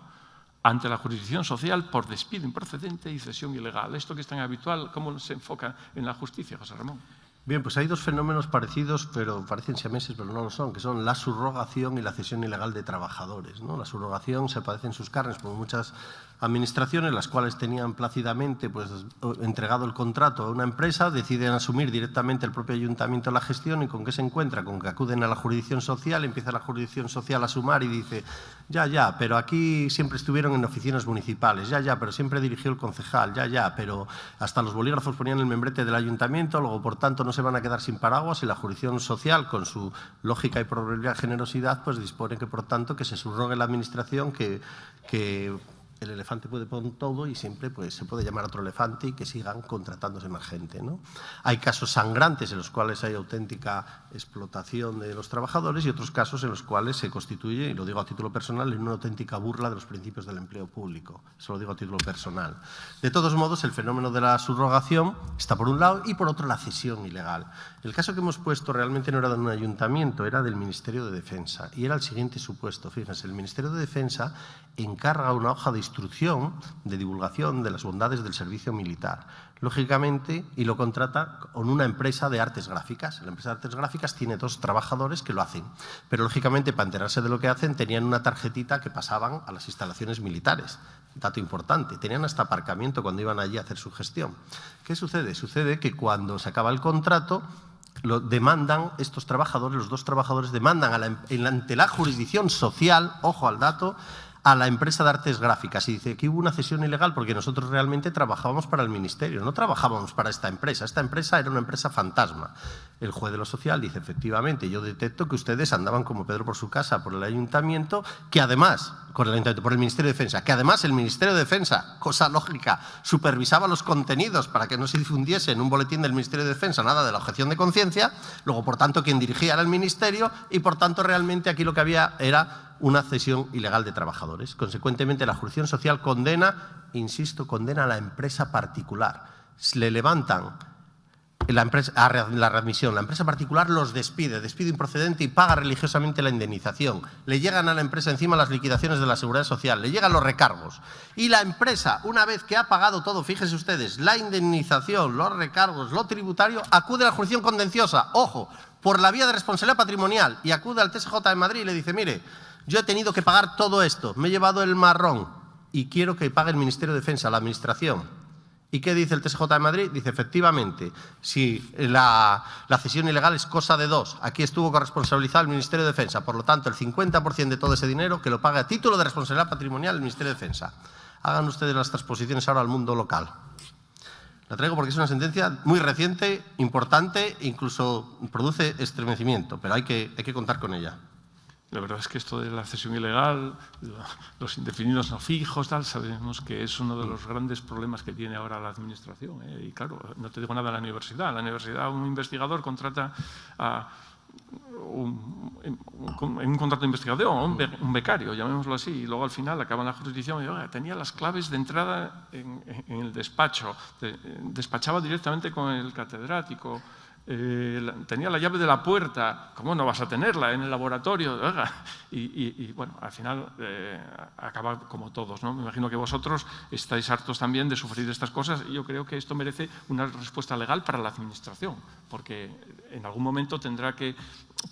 ante la jurisdicción social por despido improcedente y cesión ilegal. Esto que es tan habitual, ¿cómo se enfoca en la justicia, José Ramón? Bien, pues hay dos fenómenos parecidos, pero parecen siameses, pero no lo son, que son la subrogación y la cesión ilegal de trabajadores, ¿no? La subrogación se padece en sus carnes por muchas administraciones, las cuales tenían plácidamente pues, entregado el contrato a una empresa, deciden asumir directamente el propio ayuntamiento la gestión y ¿con qué se encuentra? Con que acuden a la jurisdicción social, empieza la jurisdicción social a sumar y dice ya, pero aquí siempre estuvieron en oficinas municipales, ya, pero siempre dirigió el concejal, ya, pero hasta los bolígrafos ponían el membrete del ayuntamiento, luego por tanto no se van a quedar sin paraguas y la jurisdicción social, con su lógica y probabilidad de generosidad, pues dispone que por tanto que se subrogue la administración, que el elefante puede con todo y siempre pues, se puede llamar a otro elefante y que sigan contratándose más gente, ¿no? Hay casos sangrantes en los cuales hay auténtica explotación de los trabajadores y otros casos en los cuales se constituye, y lo digo a título personal, en una auténtica burla de los principios del empleo público. Eso lo digo a título personal. De todos modos, el fenómeno de la subrogación está por un lado y por otro la cesión ilegal. El caso que hemos puesto realmente no era de un ayuntamiento, era del Ministerio de Defensa y era el siguiente supuesto. Fíjense, el Ministerio de Defensa encarga una hoja de instrucción de divulgación de las bondades del servicio militar, lógicamente, y lo contrata con una empresa de artes gráficas. La empresa de artes gráficas tiene 2 trabajadores que lo hacen, pero lógicamente para enterarse de lo que hacen tenían una tarjetita que pasaban a las instalaciones militares. Dato importante, tenían hasta aparcamiento cuando iban allí a hacer su gestión. ¿Qué sucede? Sucede que cuando se acaba el contrato, lo demandan estos trabajadores, los 2 trabajadores demandan ante la jurisdicción social, ojo al dato, a la empresa de artes gráficas y dice que hubo una cesión ilegal porque nosotros realmente trabajábamos para el Ministerio, no trabajábamos para esta empresa era una empresa fantasma. El juez de lo social dice, efectivamente, yo detecto que ustedes andaban como Pedro por su casa, por el ayuntamiento, que además, por el Ministerio de Defensa, que además el Ministerio de Defensa, cosa lógica, supervisaba los contenidos para que no se difundiese en un boletín del Ministerio de Defensa nada de la objeción de conciencia, luego, por tanto, quien dirigía era el Ministerio y, por tanto, realmente aquí lo que había era una cesión ilegal de trabajadores. Consecuentemente, la jurisdicción social condena, insisto, condena a la empresa particular. Le levantan la readmisión, la empresa particular los despide, despido improcedente y paga religiosamente la indemnización. Le llegan a la empresa encima las liquidaciones de la Seguridad Social, le llegan los recargos. Y la empresa, una vez que ha pagado todo, fíjense ustedes, la indemnización, los recargos, lo tributario, acude a la jurisdicción contenciosa, ojo, por la vía de responsabilidad patrimonial y acude al TSJ de Madrid y le dice, mire, yo he tenido que pagar todo esto, me he llevado el marrón y quiero que pague el Ministerio de Defensa, la Administración. ¿Y qué dice el TSJ de Madrid? Dice, efectivamente, si la cesión ilegal es cosa de 2, aquí estuvo corresponsabilizado el Ministerio de Defensa, por lo tanto, el 50% de todo ese dinero que lo pague a título de responsabilidad patrimonial el Ministerio de Defensa. Hagan ustedes las transposiciones ahora al mundo local. La traigo porque es una sentencia muy reciente, importante, incluso produce estremecimiento, pero hay que contar con ella. La verdad es que esto de la cesión ilegal, los indefinidos no fijos, tal, sabemos que es uno de los grandes problemas que tiene ahora la Administración. Y claro, no te digo nada de la universidad. En la universidad un investigador contrata en un contrato de investigación, un becario, llamémoslo así, y luego al final acaba en la jurisdicción y oiga, tenía las claves de entrada en el despacho, despachaba directamente con el catedrático, tenía la llave de la puerta, ¿cómo no vas a tenerla en el laboratorio? Y bueno, al final acaba como todos, ¿no? Me imagino que vosotros estáis hartos también de sufrir estas cosas y yo creo que esto merece una respuesta legal para la Administración, porque en algún momento tendrá que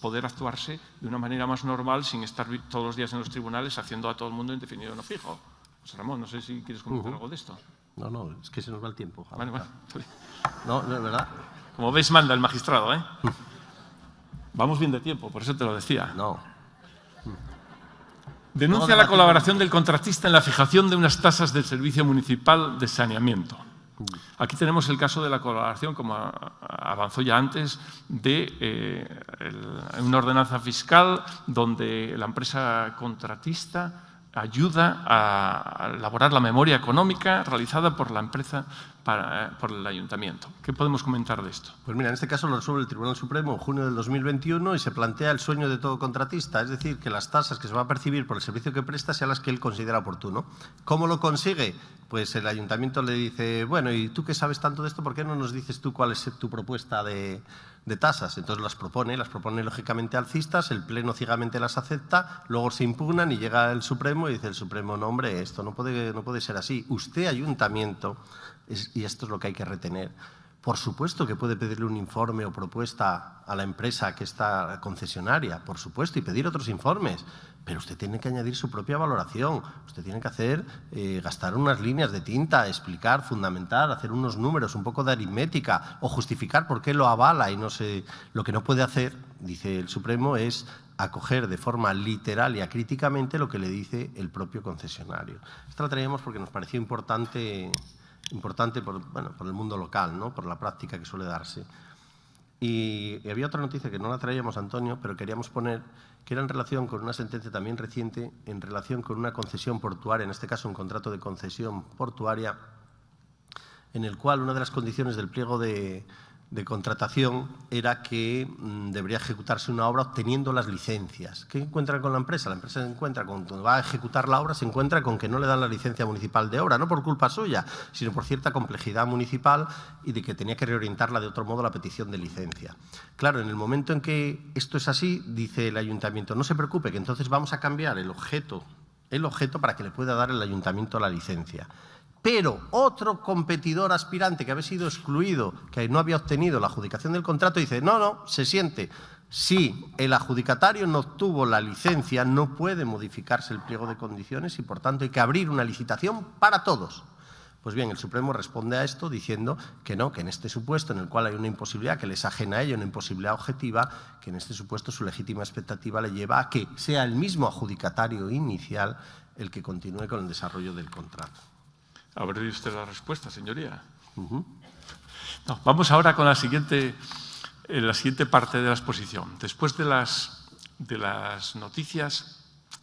poder actuarse de una manera más normal sin estar todos los días en los tribunales haciendo a todo el mundo indefinido no fijo. José Ramón, no sé si quieres comentar algo de esto. No, es que se nos va el tiempo. Vale. No, es verdad. Como veis, manda el magistrado, ¿eh? Vamos bien de tiempo, por eso te lo decía. No. Denuncia la colaboración del contratista en la fijación de unas tasas del Servicio Municipal de Saneamiento. Aquí tenemos el caso de la colaboración, como avanzó ya antes, de una ordenanza fiscal donde la empresa contratista ayuda a elaborar la memoria económica realizada por la empresa por el ayuntamiento. ¿Qué podemos comentar de esto? Pues mira, en este caso lo resuelve el Tribunal Supremo en junio del 2021 y se plantea el sueño de todo contratista, es decir, que las tasas que se va a percibir por el servicio que presta sean las que él considera oportuno. ¿Cómo lo consigue? Pues el ayuntamiento le dice, bueno, ¿y tú que sabes tanto de esto, por qué no nos dices tú cuál es tu propuesta de tasas? Entonces las propone lógicamente alcistas, el Pleno ciegamente las acepta, luego se impugnan y llega el Supremo y dice el Supremo, no hombre, esto no puede ser así. Usted, ayuntamiento, y esto es lo que hay que retener, por supuesto que puede pedirle un informe o propuesta a la empresa que está concesionaria, por supuesto, y pedir otros informes, pero usted tiene que añadir su propia valoración, usted tiene que gastar unas líneas de tinta, explicar, fundamentar, hacer unos números, un poco de aritmética, o justificar por qué lo avala y no sé. Lo que no puede hacer, dice el Supremo, es acoger de forma literal y acríticamente lo que le dice el propio concesionario. Esto lo traíamos porque nos pareció importante por el mundo local, ¿no? Por la práctica que suele darse. Y había otra noticia que no la traíamos, Antonio, pero queríamos poner, que era en relación con una sentencia también reciente, en relación con una concesión portuaria, en este caso un contrato de concesión portuaria, en el cual una de las condiciones del pliego de contratación era que debería ejecutarse una obra obteniendo las licencias. ¿Qué encuentra con la empresa? La empresa se encuentra, cuando va a ejecutar la obra, se encuentra con que no le dan la licencia municipal de obra, no por culpa suya, sino por cierta complejidad municipal y de que tenía que reorientarla de otro modo la petición de licencia. Claro, en el momento en que esto es así, dice el ayuntamiento, no se preocupe, que entonces vamos a cambiar el objeto para que le pueda dar el ayuntamiento la licencia. Pero otro competidor aspirante que había sido excluido, que no había obtenido la adjudicación del contrato, dice, no, se siente. Si el adjudicatario no obtuvo la licencia, no puede modificarse el pliego de condiciones y, por tanto, hay que abrir una licitación para todos. Pues bien, el Supremo responde a esto diciendo que no, que en este supuesto en el cual hay una imposibilidad que les ajena a ello, una imposibilidad objetiva, que en este supuesto su legítima expectativa le lleva a que sea el mismo adjudicatario inicial el que continúe con el desarrollo del contrato. ¿Habrá oído usted la respuesta, señoría? No, vamos ahora con la siguiente parte de la exposición. Después de las noticias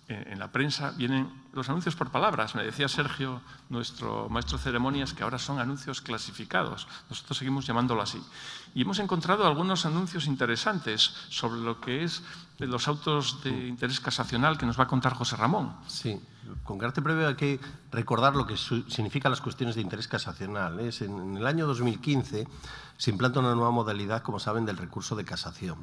en la prensa vienen los anuncios por palabras. Me decía Sergio, nuestro maestro de ceremonias, que ahora son anuncios clasificados. Nosotros seguimos llamándolo así. Y hemos encontrado algunos anuncios interesantes sobre lo que es los autos de interés casacional que nos va a contar José Ramón. Sí, con carácter previo hay que recordar lo que significan las cuestiones de interés casacional. En el año 2015 se implanta una nueva modalidad, como saben, del recurso de casación.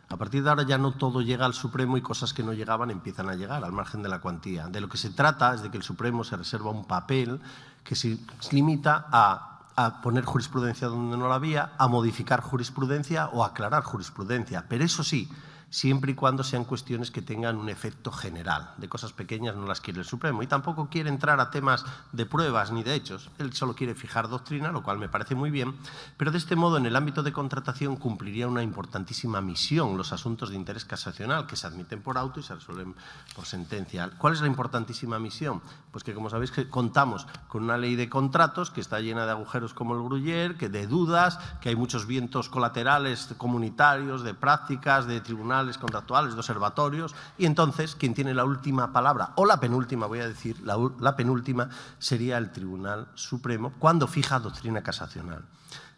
A partir de ahora ya no todo llega al Supremo y cosas que no llegaban empiezan a llegar, al margen de la cuantía. De lo que se trata es de que el Supremo se reserva un papel que se limita a poner jurisprudencia donde no la había, a modificar jurisprudencia o a aclarar jurisprudencia. Pero eso sí, siempre y cuando sean cuestiones que tengan un efecto general. De cosas pequeñas no las quiere el Supremo y tampoco quiere entrar a temas de pruebas ni de hechos. Él solo quiere fijar doctrina, lo cual me parece muy bien, pero de este modo en el ámbito de contratación cumpliría una importantísima misión los asuntos de interés casacional que se admiten por auto y se resuelven por sentencia. ¿Cuál es la importantísima misión? Pues que, como sabéis, que contamos con una ley de contratos que está llena de agujeros como el Gruyère, que de dudas, que hay muchos vientos colaterales comunitarios, de prácticas, de tribunales contractuales, de observatorios, y entonces quien tiene la última palabra, o la penúltima, voy a decir, la penúltima, sería el Tribunal Supremo cuando fija doctrina casacional.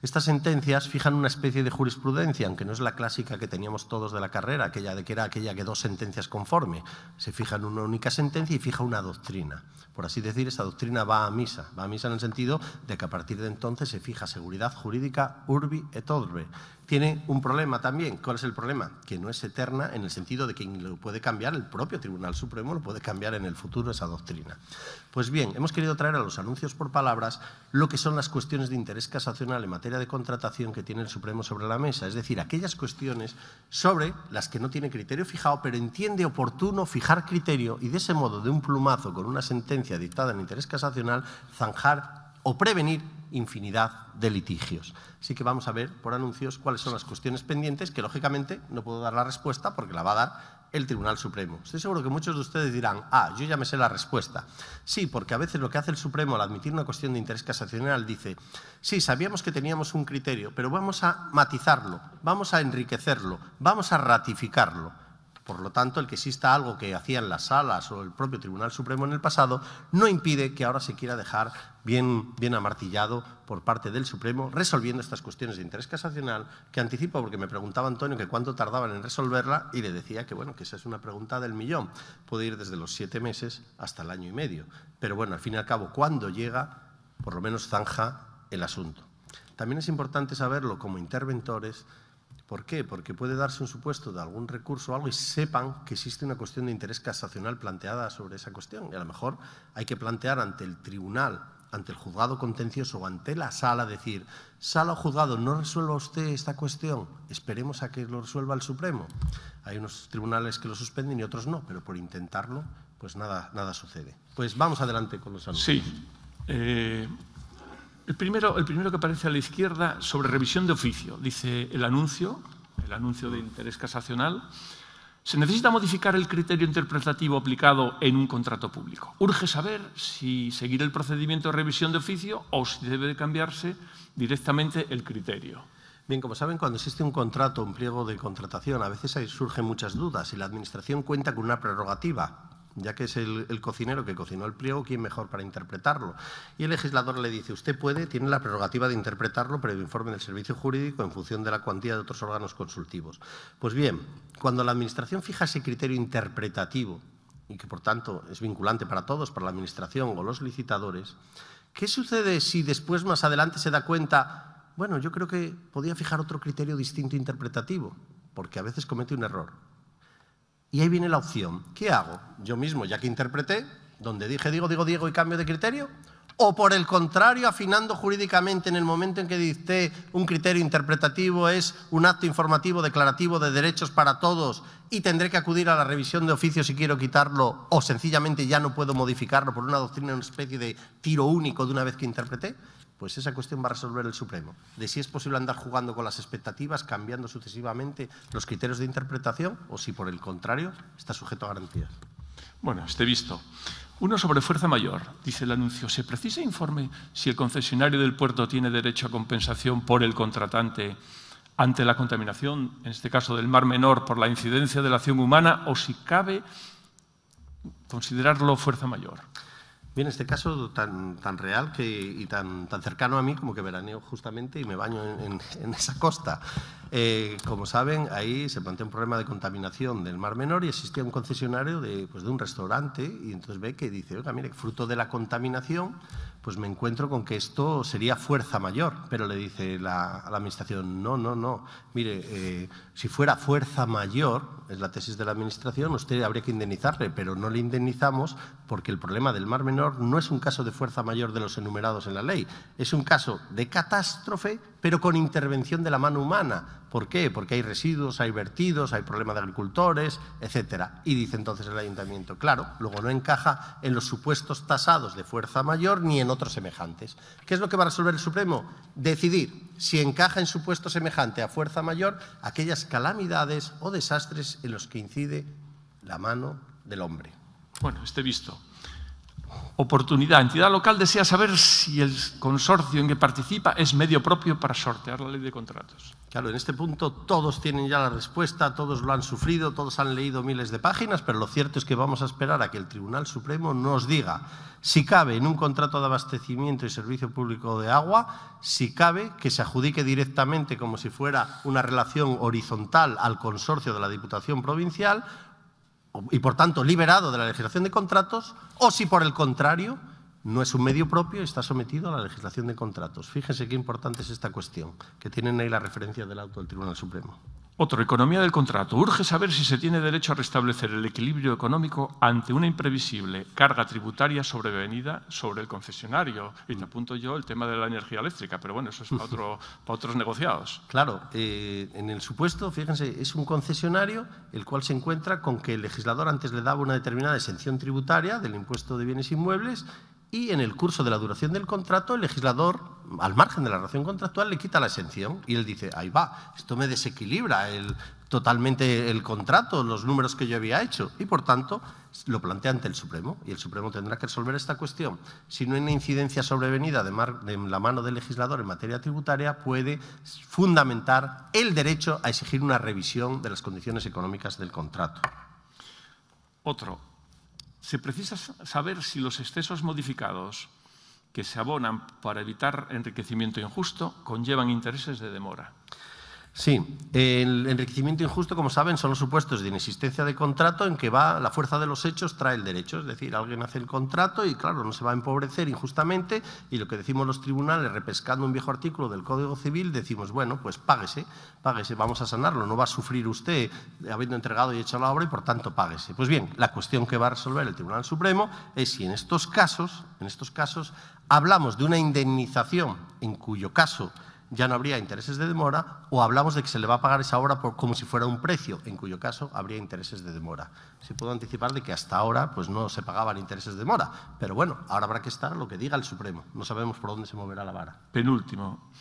Estas sentencias fijan una especie de jurisprudencia, aunque no es la clásica que teníamos todos de la carrera, aquella que dos sentencias conforme. Se fija en una única sentencia y fija una doctrina. Por así decir, esa doctrina va a misa en el sentido de que a partir de entonces se fija seguridad jurídica urbi et orbi. Tiene un problema también. ¿Cuál es el problema? Que no es eterna en el sentido de que lo puede cambiar el propio Tribunal Supremo, lo puede cambiar en el futuro esa doctrina. Pues bien, hemos querido traer a los anuncios por palabras lo que son las cuestiones de interés casacional en materia de contratación que tiene el Supremo sobre la mesa, es decir, aquellas cuestiones sobre las que no tiene criterio fijado, pero entiende oportuno fijar criterio y de ese modo, de un plumazo, con una sentencia dictada en interés casacional, zanjar o prevenir infinidad de litigios. Así que vamos a ver por anuncios cuáles son las cuestiones pendientes que, lógicamente, no puedo dar la respuesta porque la va a dar el Tribunal Supremo. Estoy seguro que muchos de ustedes dirán, yo ya me sé la respuesta. Sí, porque a veces lo que hace el Supremo al admitir una cuestión de interés casacional dice, sí, sabíamos que teníamos un criterio, pero vamos a matizarlo, vamos a enriquecerlo, vamos a ratificarlo. Por lo tanto, el que exista algo que hacían las salas o el propio Tribunal Supremo en el pasado no impide que ahora se quiera dejar bien amartillado por parte del Supremo, resolviendo estas cuestiones de interés casacional, que anticipo porque me preguntaba Antonio que cuánto tardaban en resolverla y le decía que, bueno, que esa es una pregunta del millón. Puede ir desde los 7 meses hasta el año y medio. Pero bueno, al fin y al cabo, cuando llega, por lo menos zanja el asunto. También es importante saberlo como interventores. ¿Por qué? Porque puede darse un supuesto de algún recurso o algo y sepan que existe una cuestión de interés casacional planteada sobre esa cuestión. Y a lo mejor hay que plantear ante el tribunal, ante el juzgado contencioso o ante la sala, decir, sala o juzgado, no resuelva usted esta cuestión, esperemos a que lo resuelva el Supremo. Hay unos tribunales que lo suspenden y otros no, pero por intentarlo, pues nada sucede. Pues vamos adelante con los anuncios. Sí. El primero que aparece a la izquierda, sobre revisión de oficio. Dice el anuncio de interés casacional, se necesita modificar el criterio interpretativo aplicado en un contrato público. Urge saber si seguir el procedimiento de revisión de oficio o si debe de cambiarse directamente el criterio. Bien, como saben, cuando existe un contrato, un pliego de contratación, a veces ahí surgen muchas dudas y la Administración cuenta con una prerrogativa, ya que es el cocinero que cocinó el pliego, ¿quién mejor para interpretarlo? Y el legislador le dice, usted tiene la prerrogativa de interpretarlo previo informe del servicio jurídico en función de la cuantía de otros órganos consultivos. Pues bien, cuando la Administración fija ese criterio interpretativo, y que por tanto es vinculante para todos, para la Administración o los licitadores, ¿qué sucede si después más adelante se da cuenta, bueno, yo creo que podía fijar otro criterio distinto interpretativo, porque a veces comete un error? Y ahí viene la opción. ¿Qué hago? Yo mismo, ya que interpreté, donde dije digo y cambio de criterio, o por el contrario, afinando jurídicamente en el momento en que dicté un criterio interpretativo es un acto informativo declarativo de derechos para todos y tendré que acudir a la revisión de oficio si quiero quitarlo o sencillamente ya no puedo modificarlo por una doctrina, una especie de tiro único de una vez que interpreté. Pues esa cuestión va a resolver el Supremo, de si es posible andar jugando con las expectativas, cambiando sucesivamente los criterios de interpretación o si, por el contrario, está sujeto a garantías. Bueno, esté visto. Uno sobre fuerza mayor. Dice el anuncio, ¿se precisa informe si el concesionario del puerto tiene derecho a compensación por el contratante ante la contaminación, en este caso del Mar Menor, por la incidencia de la acción humana o si cabe considerarlo fuerza mayor? Bien, este caso tan real y tan cercano a mí como que veraneo justamente y me baño en esa costa. Como saben, ahí se plantea un problema de contaminación del Mar Menor y existía un concesionario de un restaurante y entonces ve que dice, oiga, mire, fruto de la contaminación, pues me encuentro con que esto sería fuerza mayor. Pero le dice a la Administración, no, mire, si fuera fuerza mayor, es la tesis de la Administración, usted habría que indemnizarle, pero no le indemnizamos porque el problema del Mar Menor no es un caso de fuerza mayor de los enumerados en la ley, es un caso de catástrofe, pero con intervención de la mano humana. ¿Por qué? Porque hay residuos, hay vertidos, hay problemas de agricultores, etcétera. Y dice entonces el Ayuntamiento, claro, luego no encaja en los supuestos tasados de fuerza mayor ni en otros semejantes. ¿Qué es lo que va a resolver el Supremo? Decidir si encaja en supuesto semejante a fuerza mayor aquellas calamidades o desastres en los que incide la mano del hombre. Bueno, esté visto. Oportunidad. Entidad local desea saber si el consorcio en que participa es medio propio para sortear la ley de contratos. Claro, en este punto todos tienen ya la respuesta, todos lo han sufrido, todos han leído miles de páginas, pero lo cierto es que vamos a esperar a que el Tribunal Supremo nos diga si cabe en un contrato de abastecimiento y servicio público de agua, si cabe que se adjudique directamente como si fuera una relación horizontal al consorcio de la Diputación Provincial y, por tanto, liberado de la legislación de contratos, o si, por el contrario, no es un medio propio y está sometido a la legislación de contratos. Fíjense qué importante es esta cuestión, que tienen ahí la referencia del auto del Tribunal Supremo. Otro, economía del contrato. Urge saber si se tiene derecho a restablecer el equilibrio económico ante una imprevisible carga tributaria sobrevenida sobre el concesionario. Y te apunto yo el tema de la energía eléctrica, pero bueno, eso es para otros negociados. Claro, en el supuesto, fíjense, es un concesionario el cual se encuentra con que el legislador antes le daba una determinada exención tributaria del impuesto de bienes inmuebles y en el curso de la duración del contrato el legislador, al margen de la relación contractual, le quita la exención y él dice, ahí va, esto me desequilibra totalmente el contrato, los números que yo había hecho, y por tanto lo plantea ante el Supremo, y el Supremo tendrá que resolver esta cuestión. Si no hay una incidencia sobrevenida de la mano del legislador en materia tributaria, puede fundamentar el derecho a exigir una revisión de las condiciones económicas del contrato. Otro. Se precisa saber si los excesos modificados que se abonan para evitar enriquecimiento injusto conllevan intereses de demora. Sí, el enriquecimiento injusto, como saben, son los supuestos de inexistencia de contrato en que la fuerza de los hechos trae el derecho. Es decir, alguien hace el contrato y, claro, no se va a empobrecer injustamente y lo que decimos los tribunales, repescando un viejo artículo del Código Civil, decimos, bueno, pues páguese, vamos a sanarlo, no va a sufrir usted habiendo entregado y hecho la obra y, por tanto, páguese. Pues bien, la cuestión que va a resolver el Tribunal Supremo es si en estos casos hablamos de una indemnización en cuyo caso ya no habría intereses de demora, o hablamos de que se le va a pagar esa obra como si fuera un precio, en cuyo caso habría intereses de demora. Se puede anticipar de que hasta ahora pues no se pagaban intereses de demora, pero bueno, ahora habrá que estar lo que diga el Supremo. No sabemos por dónde se moverá la vara. Penúltimo.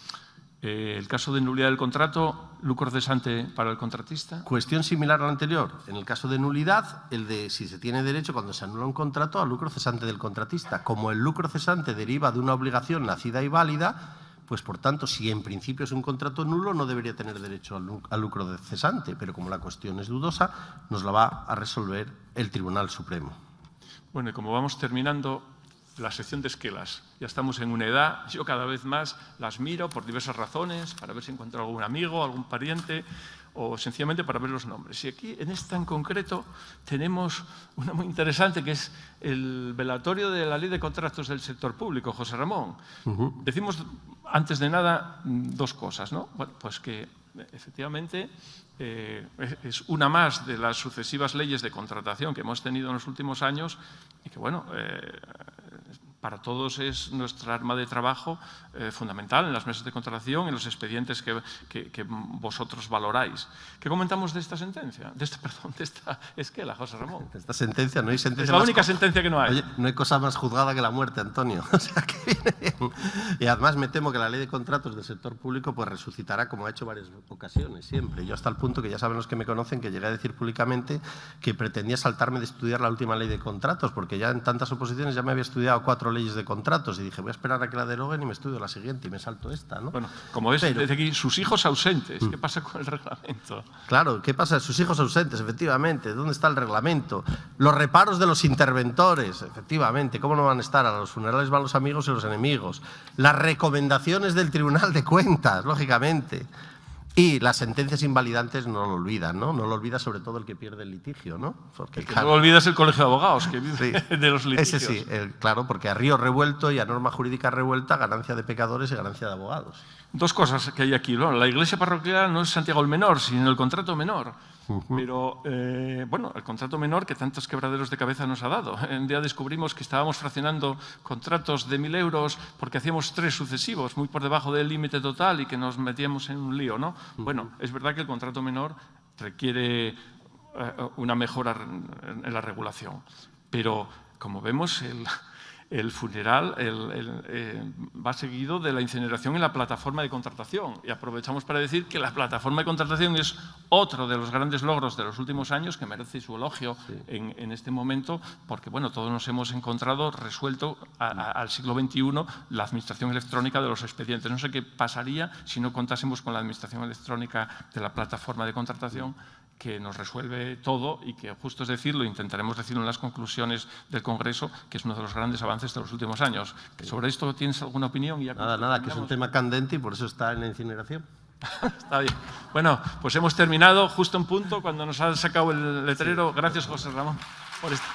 El caso de nulidad del contrato, lucro cesante para el contratista. Cuestión similar a la anterior. En el caso de nulidad, el de si se tiene derecho cuando se anula un contrato al lucro cesante del contratista. Como el lucro cesante deriva de una obligación nacida y válida, pues por tanto, si en principio es un contrato nulo, no debería tener derecho al lucro cesante, pero como la cuestión es dudosa, nos la va a resolver el Tribunal Supremo. Bueno, y como vamos terminando la sección de esquelas, ya estamos en una edad, yo cada vez más las miro por diversas razones, para ver si encuentro algún amigo, algún pariente, o sencillamente para ver los nombres. Y aquí, en esta en concreto, tenemos una muy interesante, que es el velatorio de la Ley de Contratos del Sector Público, José Ramón. Decimos, antes de nada, dos cosas, ¿no? Bueno, pues que, efectivamente, es una más de las sucesivas leyes de contratación que hemos tenido en los últimos años y que, bueno, para todos es nuestra arma de trabajo fundamental en las mesas de contratación, en los expedientes que vosotros valoráis. ¿Qué comentamos de esta sentencia? De esta esquela, José Ramón. De esta sentencia, no hay sentencia. Es la única sentencia que no hay. Oye, no hay cosa más juzgada que la muerte, Antonio. O sea, que viene bien. Y además me temo que la ley de contratos del sector público pues resucitará, como ha hecho varias ocasiones, siempre. Yo hasta el punto que ya saben los que me conocen que llegué a decir públicamente que pretendía saltarme de estudiar la última ley de contratos, porque ya en tantas oposiciones ya me había estudiado 4 leyes de contratos y dije, voy a esperar a que la deroguen y me estudio la siguiente y me salto esta, ¿no? Bueno, como ves, desde aquí, sus hijos ausentes, ¿qué pasa con el reglamento? Claro, ¿qué pasa? Sus hijos ausentes, efectivamente, ¿dónde está el reglamento? Los reparos de los interventores, efectivamente, ¿cómo no van a estar? A los funerales van los amigos y los enemigos. Las recomendaciones del Tribunal de Cuentas, lógicamente. Y las sentencias invalidantes no lo olvidan, ¿no? No lo olvida sobre todo el que pierde el litigio, ¿no? Porque, claro, no olvidas el colegio de abogados que vive de los litigios. Ese sí, claro, porque a río revuelto y a norma jurídica revuelta, ganancia de pecadores y ganancia de abogados. Dos cosas que hay aquí, ¿no? La iglesia parroquial no es Santiago el Menor, sino el contrato menor. Pero, bueno, el contrato menor que tantos quebraderos de cabeza nos ha dado. Un día descubrimos que estábamos fraccionando contratos de 1.000 euros porque hacíamos 3 sucesivos, muy por debajo del límite total y que nos metíamos en un lío, ¿no? Bueno, es verdad que el contrato menor requiere una mejora en la regulación, pero, como vemos, el funeral va seguido de la incineración en la plataforma de contratación. Y aprovechamos para decir que la plataforma de contratación es otro de los grandes logros de los últimos años que merece su elogio en este momento, porque bueno, todos nos hemos encontrado resuelto al siglo XXI la administración electrónica de los expedientes. No sé qué pasaría si no contásemos con la administración electrónica de la plataforma de contratación, que nos resuelve todo y que, justo es decirlo, intentaremos decirlo en las conclusiones del Congreso, que es uno de los grandes avances de los últimos años. ¿Sobre esto tienes alguna opinión? Y ya nada, que es un tema candente y por eso está en la incineración. Está bien. Bueno, pues hemos terminado justo en punto cuando nos ha sacado el letrero. Gracias, José Ramón, por esto.